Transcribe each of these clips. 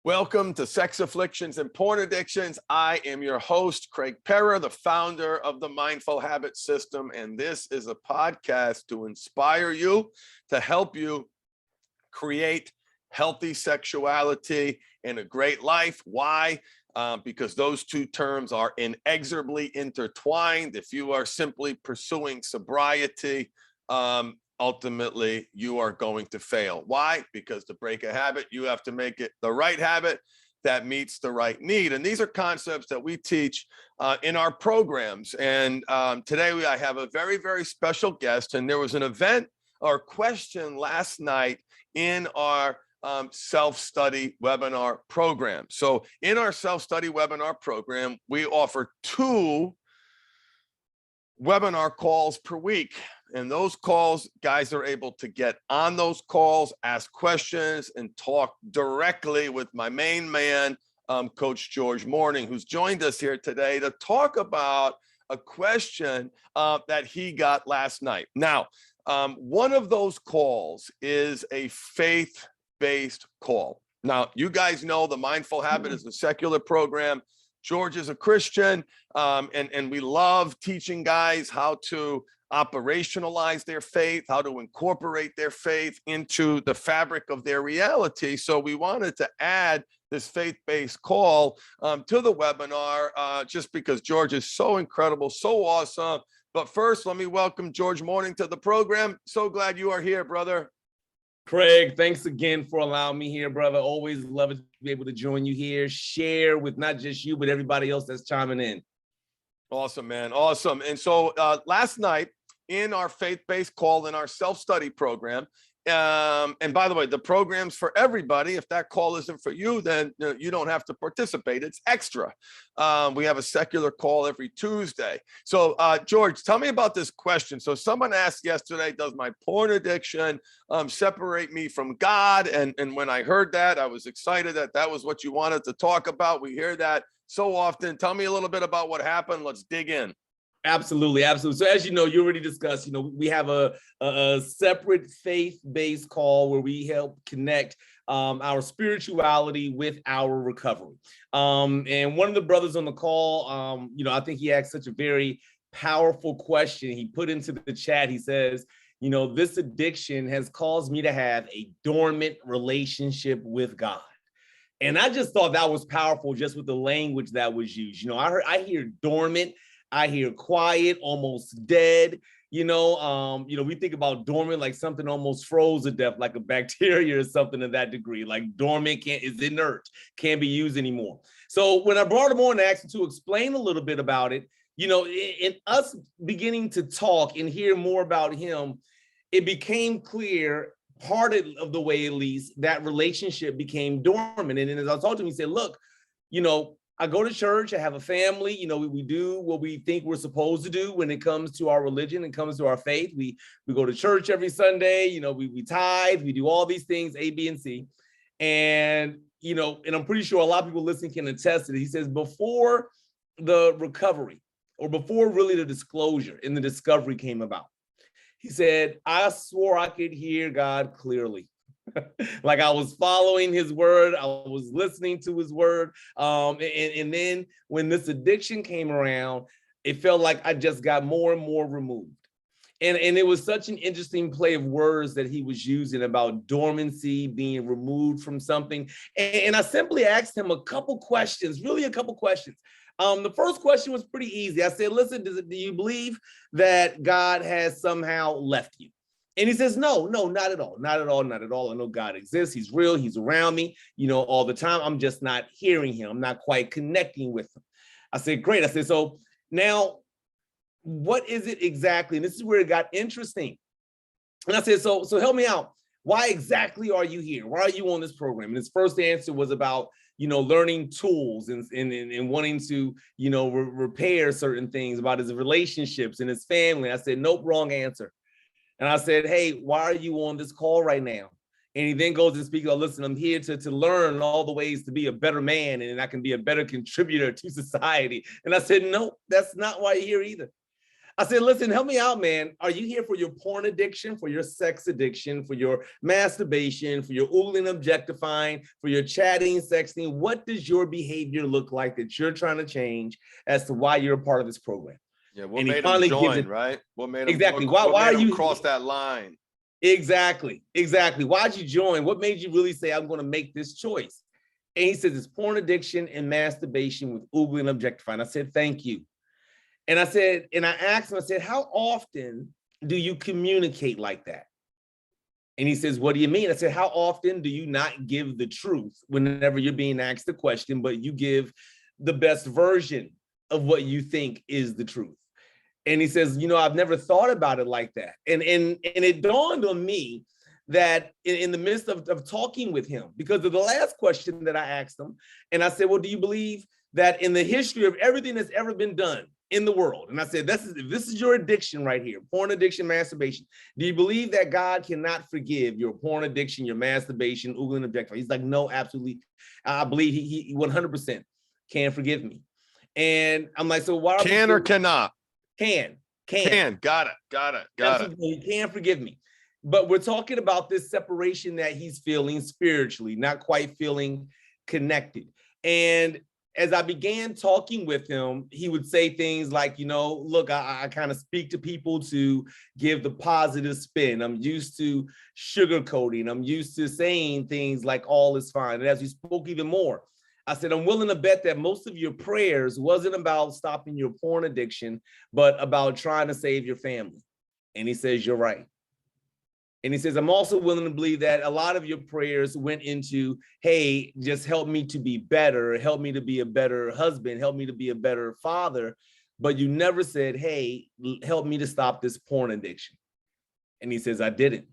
Welcome to Sex Afflictions and Porn Addictions. I am your host, Craig Perra, the founder of the Mindful Habit System, and this is a podcast to inspire you, to help you create healthy sexuality and a great life. Why? Because those two terms are inexorably intertwined. If you are simply pursuing sobriety, ultimately you are going to fail. Why? Because to break a habit, you have to make it the right habit that meets the right need. And these are concepts that we teach in our programs. And today I have a very, very special guest. And there was an event or question last night in our self-study webinar program. So in our self-study webinar program, we offer 2 webinar calls per week. And those calls, guys are able to get on those calls, ask questions, and talk directly with my main man, Coach George Morning, who's joined us here today to talk about a question that he got last night. Now, one of those calls is a faith-based call. Now, you guys know the Mindful Habit is a secular program. George is a Christian, and we love teaching guys how to operationalize their faith, how to incorporate their faith into the fabric of their reality. So we wanted to add this faith-based call to the webinar just because George is so incredible, so awesome. But first, let me welcome George Morning to the program. So glad you are here, brother. Craig, thanks again for allowing me here, brother. Always love it to be able to join you here, share with not just you, but everybody else that's chiming in. Awesome, man. Awesome. And so last night in our faith-based call in our self-study program, and by the way, the program's for everybody. If that call isn't for you, then you don't have to participate. It's extra. We have a secular call every Tuesday. So George, tell me about this question. So someone asked yesterday, does my porn addiction separate me from God? And when I heard that, I was excited that that was what you wanted to talk about. We hear that so often. Tell me a little bit about what happened. Let's dig in. Absolutely, absolutely. So as you know, you already discussed, we have a separate faith-based call where we help connect our spirituality with our recovery. And one of the brothers on the call, I think he asked such a very powerful question. He put into the chat, he says, this addiction has caused me to have a dormant relationship with God. And I just thought that was powerful just with the language that was used. I hear dormant, I hear quiet, almost dead. We think about dormant like something almost froze to death, like a bacteria or something of that degree. Like dormant is inert, can't be used anymore. So when I brought him on and asked him to explain a little bit about it, in us beginning to talk and hear more about him, it became clear, part of the way at least, that relationship became dormant. And as I talked to him, he said, look, I go to church, I have a family, we do what we think we're supposed to do when it comes to our religion and comes to our faith. We go to church every Sunday, we tithe, we do all these things, A, B, and C. And, and I'm pretty sure a lot of people listening can attest to it. He says, before the recovery or before really the disclosure and the discovery came about, he said, I swore I could hear God clearly. Like I was following his word, I was listening to his word. And then when this addiction came around, it felt like I just got more and more removed. And it was such an interesting play of words that he was using about dormancy, being removed from something. And I simply asked him a couple questions. The first question was pretty easy. I said, listen, do you believe that God has somehow left you? And he says, no, not at all. Not at all. I know God exists. He's real. He's around me, all the time. I'm just not hearing him. I'm not quite connecting with him. I said, great. I said, so now what is it exactly? And this is where it got interesting. And I said, so help me out. Why exactly are you here? Why are you on this program? And his first answer was about, learning tools and wanting to, repair certain things about his relationships and his family. I said, nope, wrong answer. And I said, hey, why are you on this call right now? And he then goes and speaks, listen, I'm here to learn all the ways to be a better man and I can be a better contributor to society. And I said, no, that's not why you're here either. I said, listen, help me out, man. Are you here for your porn addiction, for your sex addiction, for your masturbation, for your oogling, objectifying, for your chatting, sexting? What does your behavior look like that you're trying to change as to why you're a part of this program? Yeah, what And he made him finally gives join, it. right? What made him Exactly. what Why made are him you cross that line? Exactly. Why'd you join? What made you really say, I'm going to make this choice? And he says, it's porn addiction and masturbation with oogling and objectifying. I said, thank you. And I said, and I asked him, I said, how often do you communicate like that? And he says, what do you mean? I said, how often do you not give the truth whenever you're being asked a question, but you give the best version of what you think is the truth? And he says, I've never thought about it like that. And it dawned on me that in the midst of talking with him, because of the last question that I asked him, and I said, well, do you believe that in the history of everything that's ever been done in the world, and I said, this is your addiction right here, porn addiction, masturbation, do you believe that God cannot forgive your porn addiction, your masturbation, oogling, objectifying? He's like, no, absolutely. I believe he 100% can forgive me. And I'm like, so why? Can or cannot? Can. Got it. He can forgive me. But we're talking about this separation that he's feeling spiritually, not quite feeling connected. And as I began talking with him, he would say things like, look, I kind of speak to people to give the positive spin. I'm used to sugarcoating. I'm used to saying things like all is fine. And as we spoke even more, I said, I'm willing to bet that most of your prayers wasn't about stopping your porn addiction, but about trying to save your family. And he says, you're right. And he says, I'm also willing to believe that a lot of your prayers went into, hey, just help me to be better, help me to be a better husband, help me to be a better father. But you never said, hey, help me to stop this porn addiction. And he says, I didn't.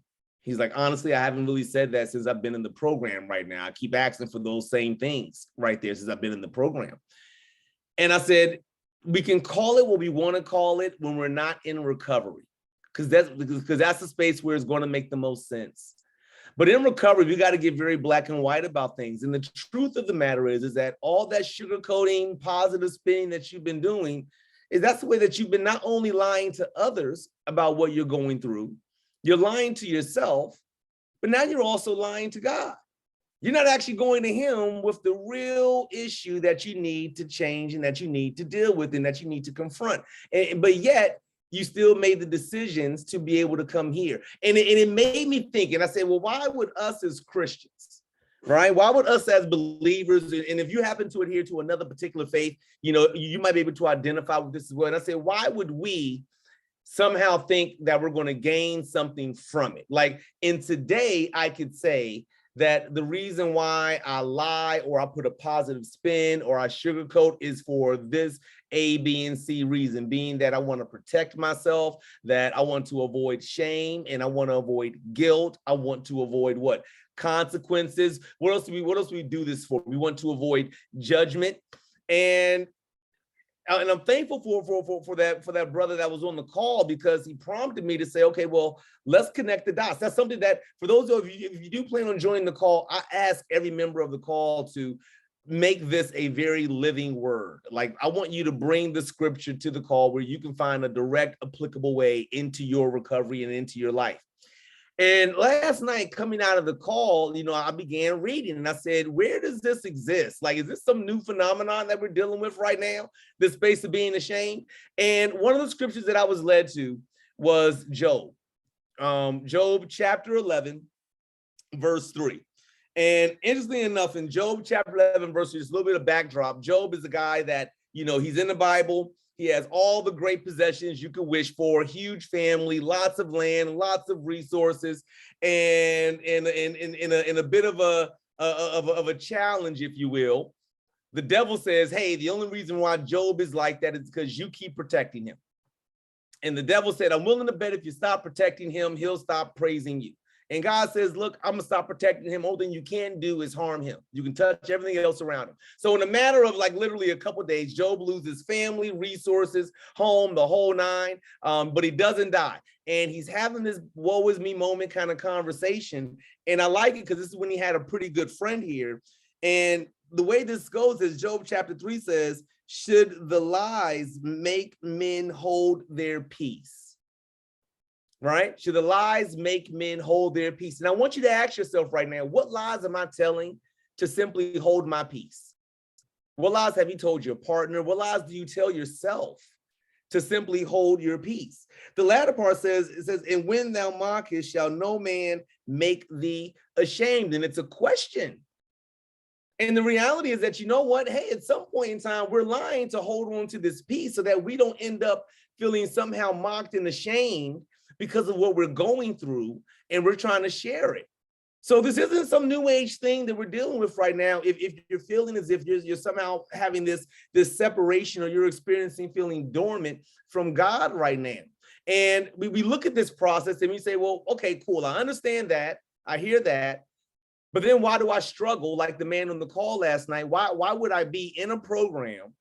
He's like, honestly, I haven't really said that since I've been in the program right now. I keep asking for those same things right there since I've been in the program. And I said, we can call it what we want to call it when we're not in recovery, because that's the space where it's going to make the most sense. But in recovery, we got to get very black and white about things. And the truth of the matter is that all that sugarcoating, positive spinning that you've been doing is that's the way that you've been not only lying to others about what you're going through, you're lying to yourself, but now you're also lying to God. You're not actually going to him with the real issue that you need to change and that you need to deal with and that you need to confront. But yet, you still made the decisions to be able to come here. And it made me think, and I said, well, why would us as Christians, right? Why would us as believers, and if you happen to adhere to another particular faith, you might be able to identify with this as well. And I said, why would we somehow think that we're going to gain something from it? Like in today, I could say that the reason why I lie or I put a positive spin or I sugarcoat is for this A, B, and C reason, being that I want to protect myself, that I want to avoid shame, and I want to avoid guilt. I want to avoid what? Consequences. What else do we do this for? We want to avoid judgment. And I'm thankful for that brother that was on the call, because he prompted me to say, okay, well, let's connect the dots. That's something that for those of you, if you do plan on joining the call, I ask every member of the call to make this a very living word. Like, I want you to bring the scripture to the call where you can find a direct, applicable way into your recovery and into your life. And last night, coming out of the call, I began reading and I said, where does this exist? Like, is this some new phenomenon that we're dealing with right now? This space of being ashamed? And one of the scriptures that I was led to was Job. Job chapter 11, verse 3. And interestingly enough, in Job chapter 11, verse 3, just a little bit of backdrop. Job is a guy that, he's in the Bible. He has all the great possessions you could wish for, huge family, lots of land, lots of resources, and in a bit of a challenge, if you will. The devil says, hey, the only reason why Job is like that is because you keep protecting him. And the devil said, I'm willing to bet if you stop protecting him, he'll stop praising you. And God says, look, I'm gonna stop protecting him. Only thing you can do is harm him. You can touch everything else around him. So in a matter of like literally a couple of days, Job loses family, resources, home, the whole nine, but he doesn't die. And he's having this woe is me moment kind of conversation. And I like it because this is when he had a pretty good friend here. And the way this goes is Job chapter 3 says, should the lies make men hold their peace? Right? Should the lies make men hold their peace? And I want you to ask yourself right now, what lies am I telling to simply hold my peace? What lies have you told your partner? What lies do you tell yourself to simply hold your peace? The latter part says, it says, and when thou mockest, shall no man make thee ashamed. And it's a question. And the reality is that, you know what? Hey, at some point in time, we're lying to hold on to this peace so that we don't end up feeling somehow mocked and ashamed because of what we're going through, and we're trying to share it. So this isn't some new age thing that we're dealing with right now. If you're feeling as if you're somehow having this separation, or you're experiencing feeling dormant from God right now. And we look at this process and we say, well, okay, cool. I understand that. I hear that. But then why do I struggle like the man on the call last night? Why would I be in a program,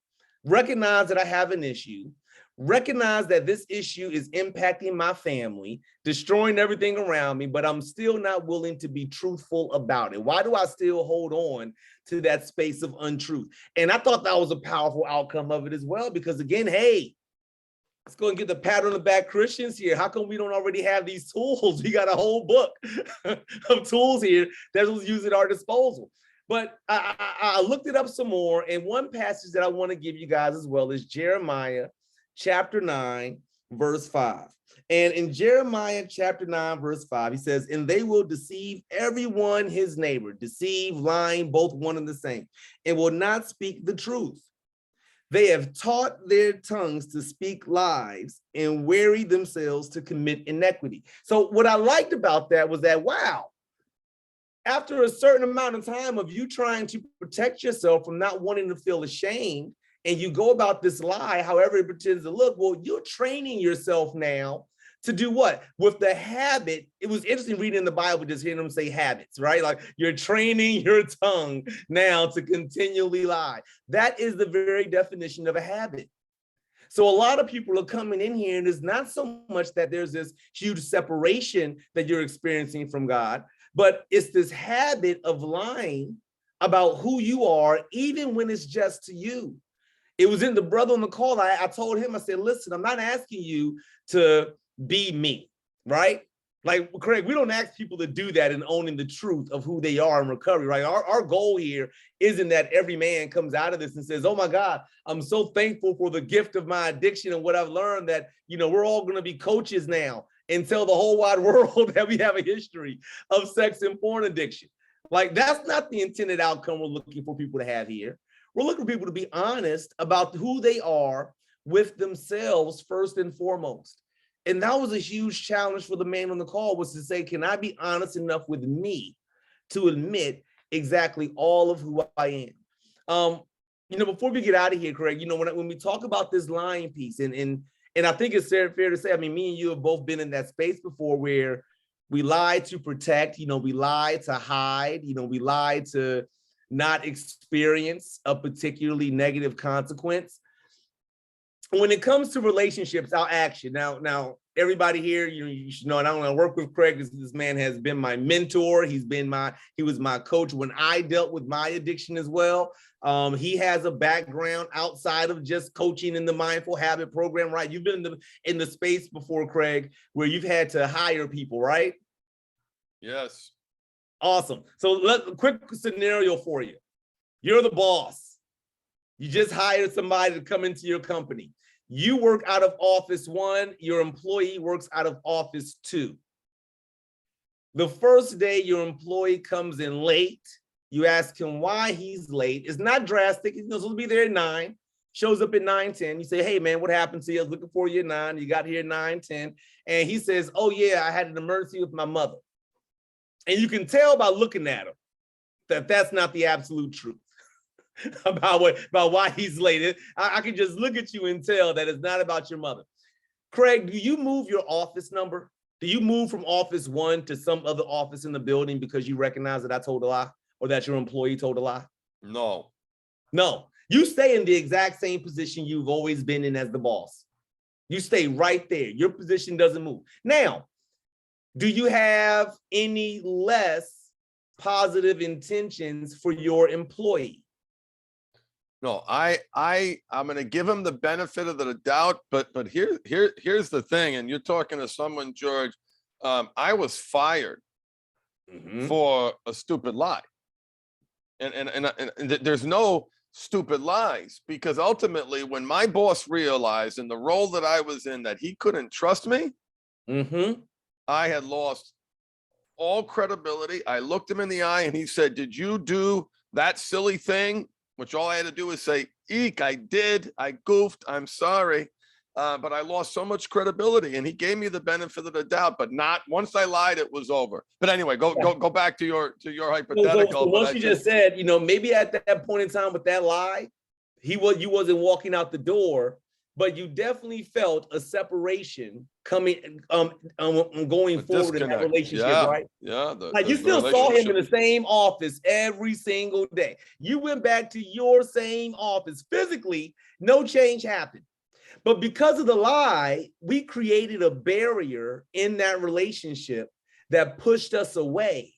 recognize that I have an issue, recognize that this issue is impacting my family, destroying everything around me, but I'm still not willing to be truthful about it? Why do I still hold on to that space of untruth? And I thought that was a powerful outcome of it as well, because again, hey, let's go and get the pat on the back Christians here. How come we don't already have these tools? We got a whole book of tools here that was used at our disposal. But I looked it up some more, and one passage that I want to give you guys as well is Jeremiah chapter 9, verse 5. And in Jeremiah chapter 9, verse 5, he says, and they will deceive everyone his neighbor, deceive, lying, both one and the same, and will not speak the truth. They have taught their tongues to speak lies and weary themselves to commit iniquity. So what I liked about that was that, wow, after a certain amount of time of you trying to protect yourself from not wanting to feel ashamed, and you go about this lie, however it pretends to look, well, you're training yourself now to do what? With the habit. It was interesting reading in the Bible, just hearing them say habits, right? Like you're training your tongue now to continually lie. That is the very definition of a habit. So a lot of people are coming in here, and it's not so much that there's this huge separation that you're experiencing from God, but it's this habit of lying about who you are, even when it's just to you. It was in the brother on the call. I told him, I said, listen, I'm not asking you to be me, right? Like, Craig, we don't ask people to do that in owning the truth of who they are in recovery, right? Our goal here isn't that every man comes out of this and says, oh my God, I'm so thankful for the gift of my addiction and what I've learned that, you know, we're all going to be coaches now and tell the whole wide world that we have a history of sex and porn addiction. Like, that's not the intended outcome we're looking for people to have here. We're looking for people to be honest about who they are with themselves first and foremost. And that was a huge challenge for the man on the call, was to say, can I be honest enough with me to admit exactly all of who I am? You know, before we get out of here, Craig, you know, when we talk about this lying piece, and I think it's fair to say, I mean, me and you have both been in that space before where we lie to protect, you know, we lie to hide, you know, we lie to not experience a particularly negative consequence. When it comes to relationships, I'll ask you now, everybody here, you should know, and I want to work with Craig. This man has been my mentor. He was my coach when I dealt with my addiction as well. He has a background outside of just coaching in the Mindful Habit program, right? You've been in the space before, Craig, where you've had to hire people, right? Yes. Awesome. So quick scenario for you. You're the boss. You just hired somebody to come into your company. You work out of office 1, your employee works out of office 2. The first day your employee comes in late, you ask him why he's late. It's not drastic. He's supposed to be there at 9, shows up at 9:10. You say, hey man, what happened to you? I was looking for you at 9. You got here at 9:10. And he says, oh yeah, I had an emergency with my mother. And you can tell by looking at him that that's not the absolute truth about why he's late. I can just look at you and tell that it's not about your mother. Craig, do you move your office number? Do you move from office 1 to some other office in the building because you recognize that I told a lie or that your employee told a lie? No. No. You stay in the exact same position you've always been in as the boss. You stay right there. Your position doesn't move. Now, do you have any less positive intentions for your employee? No, I'm going to give him the benefit of the doubt, but here's the thing, and you're talking to someone, George. I was fired for a stupid lie, and there's no stupid lies, because ultimately, when my boss realized in the role that I was in that he couldn't trust me, I had lost all credibility. I looked him in the eye and he said, "Did you do that silly thing?" Which all I had to do was say, "Eek, I did. I goofed. I'm sorry." But I lost so much credibility, and he gave me the benefit of the doubt, but not once I lied, it was over. But anyway, go back to your hypothetical. So once you just said, maybe at that point in time with that lie, you wasn't walking out the door, but you definitely felt a separation coming, going forward in that relationship, right? Yeah. Like you still saw him in the same office every single day. You went back to your same office physically, no change happened. But because of the lie, we created a barrier in that relationship that pushed us away.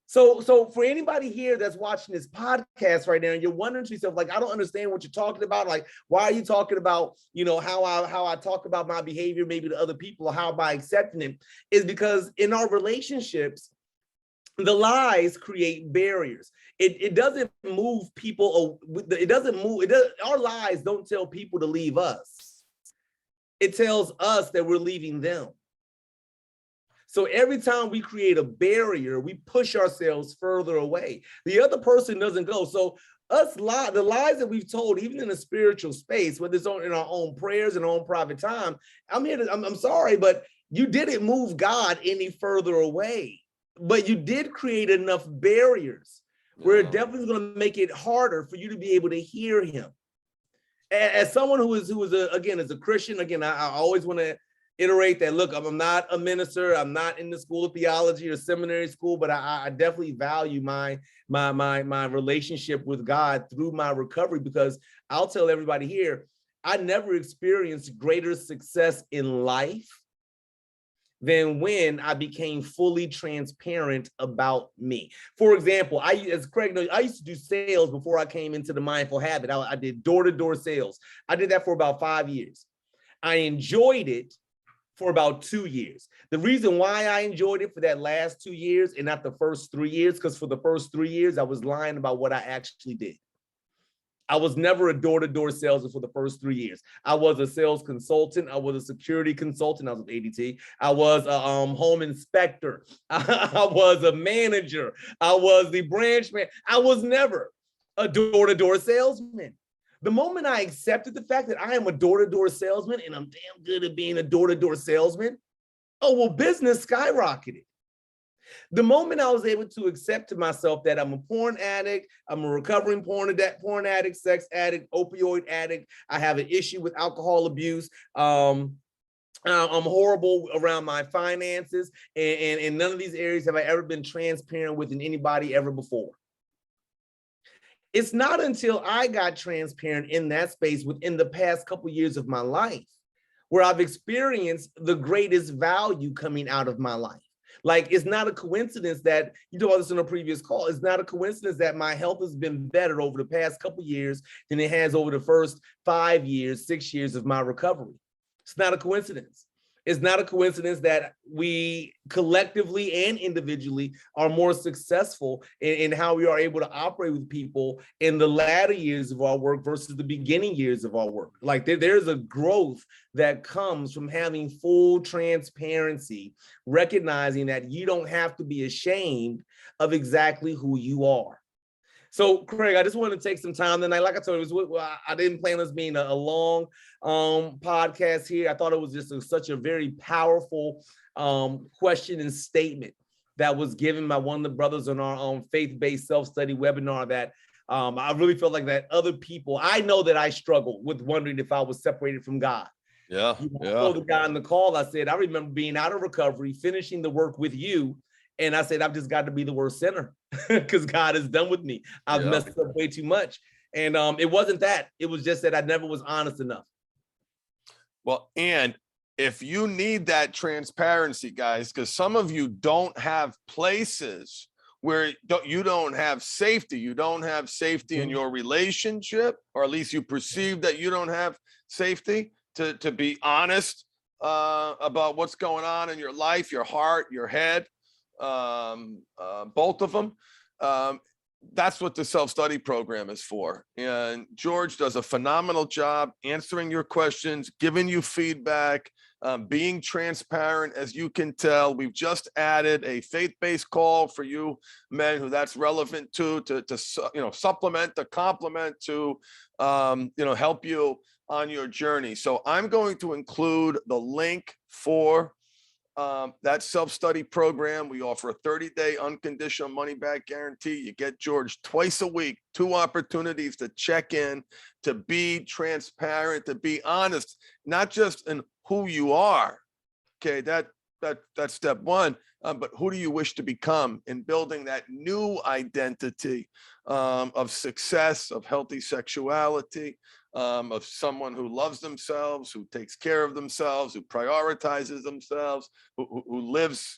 So for anybody here that's watching this podcast right now, and you're wondering to yourself, like, I don't understand what you're talking about. Like, why are you talking about, how I talk about my behavior, maybe to other people, or how am I accepting it? Is because in our relationships, the lies create barriers. It doesn't move people. Our lies don't tell people to leave us. It tells us that we're leaving them. So every time we create a barrier, we push ourselves further away. The other person doesn't go. So the lies that we've told, even in a spiritual space, whether it's in our own prayers and our own private time, I'm sorry, but you didn't move God any further away. But you did create enough barriers where it definitely is going to make it harder for you to be able to hear him. As someone who is as a Christian, again, I always want to iterate that, look, I'm not a minister, I'm not in the school of theology or seminary school, but I definitely value my relationship with God through my recovery, because I'll tell everybody here, I never experienced greater success in life than when I became fully transparent about me. For example, as Craig knows, I used to do sales before I came into the mindful habit. I did door-to-door sales. I did that for about 5 years. I enjoyed it for about 2 years. The reason why I enjoyed it for that last 2 years and not the first 3 years, because for the first 3 years, I was lying about what I actually did. I was never a door-to-door salesman for the first 3 years. I was a sales consultant. I was a security consultant. I was with ADT. I was a home inspector. I was a manager. I was the branch man. I was never a door-to-door salesman. The moment I accepted the fact that I am a door-to-door salesman and I'm damn good at being a door-to-door salesman, business skyrocketed. The moment I was able to accept to myself that I'm a porn addict, I'm a recovering porn addict, sex addict, opioid addict, I have an issue with alcohol abuse, I'm horrible around my finances, and in none of these areas have I ever been transparent with anybody ever before. It's not until I got transparent in that space within the past couple years of my life where I've experienced the greatest value coming out of my life. Like, it's not a coincidence that, you talked about this in a previous call, it's not a coincidence that my health has been better over the past couple years than it has over the first 5 years, 6 years of my recovery. It's not a coincidence. It's not a coincidence that we collectively and individually are more successful in how we are able to operate with people in the latter years of our work versus the beginning years of our work. Like there's a growth that comes from having full transparency, recognizing that you don't have to be ashamed of exactly who you are. So, Craig, I just want to take some time tonight. Like I told you, I didn't plan this being a long podcast here. I thought it was just such a very powerful question and statement that was given by one of the brothers on our faith-based self-study webinar that I really felt like that other people, I know that I struggled with wondering if I was separated from God. Yeah. I told the guy on the call, I said, I remember being out of recovery, finishing the work with you, and I said, I've just got to be the worst sinner because God is done with me. I've messed up way too much. And it wasn't that. It was just that I never was honest enough. Well, and if you need that transparency, guys, because some of you don't have places where you don't have safety. You don't have safety in your relationship, or at least you perceive that you don't have safety to be honest about what's going on in your life, your heart, your head, both of them. That's what the self-study program is for. And George does a phenomenal job answering your questions, giving you feedback, being transparent. As you can tell, we've just added a faith-based call for you men who that's relevant to supplement, to complement, to help you on your journey. So I'm going to include the link for that self-study program. We offer a 30-day unconditional money-back guarantee. You get George twice a week, 2 opportunities to check in, to be transparent, to be honest, not just in who you are. Okay, that's step one. But who do you wish to become in building that new identity of success, of healthy sexuality, of someone who loves themselves, who takes care of themselves, who prioritizes themselves, who lives,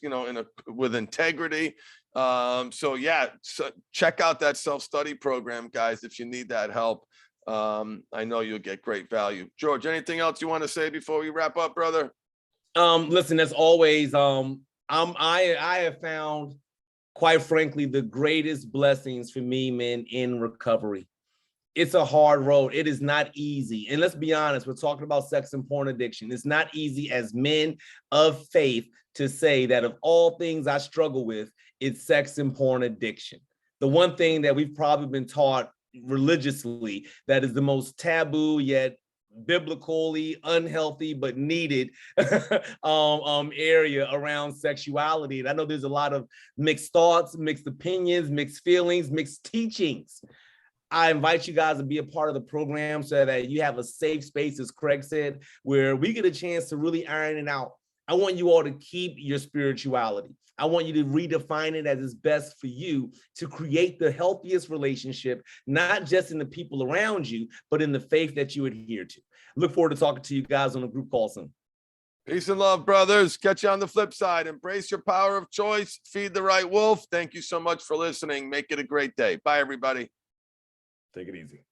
with integrity. So check out that self-study program, guys, if you need that help. I know you'll get great value. George, anything else you want to say before we wrap up, brother? Listen, as always, I have found, quite frankly, the greatest blessings for me, men, in recovery. It's a hard road. It is not easy. And let's be honest, we're talking about sex and porn addiction. It's not easy as men of faith to say that of all things I struggle with, it's sex and porn addiction. The one thing that we've probably been taught religiously that is the most taboo yet biblically unhealthy but needed area around sexuality. And I know there's a lot of mixed thoughts, mixed opinions, mixed feelings, mixed teachings. I invite you guys to be a part of the program so that you have a safe space, as Craig said, where we get a chance to really iron it out. I want you all to keep your spirituality. I want you to redefine it as is best for you to create the healthiest relationship, not just in the people around you, but in the faith that you adhere to. Look forward to talking to you guys on a group call soon. Peace and love, brothers. Catch you on the flip side. Embrace your power of choice. Feed the right wolf. Thank you so much for listening. Make it a great day. Bye, everybody. Take it easy.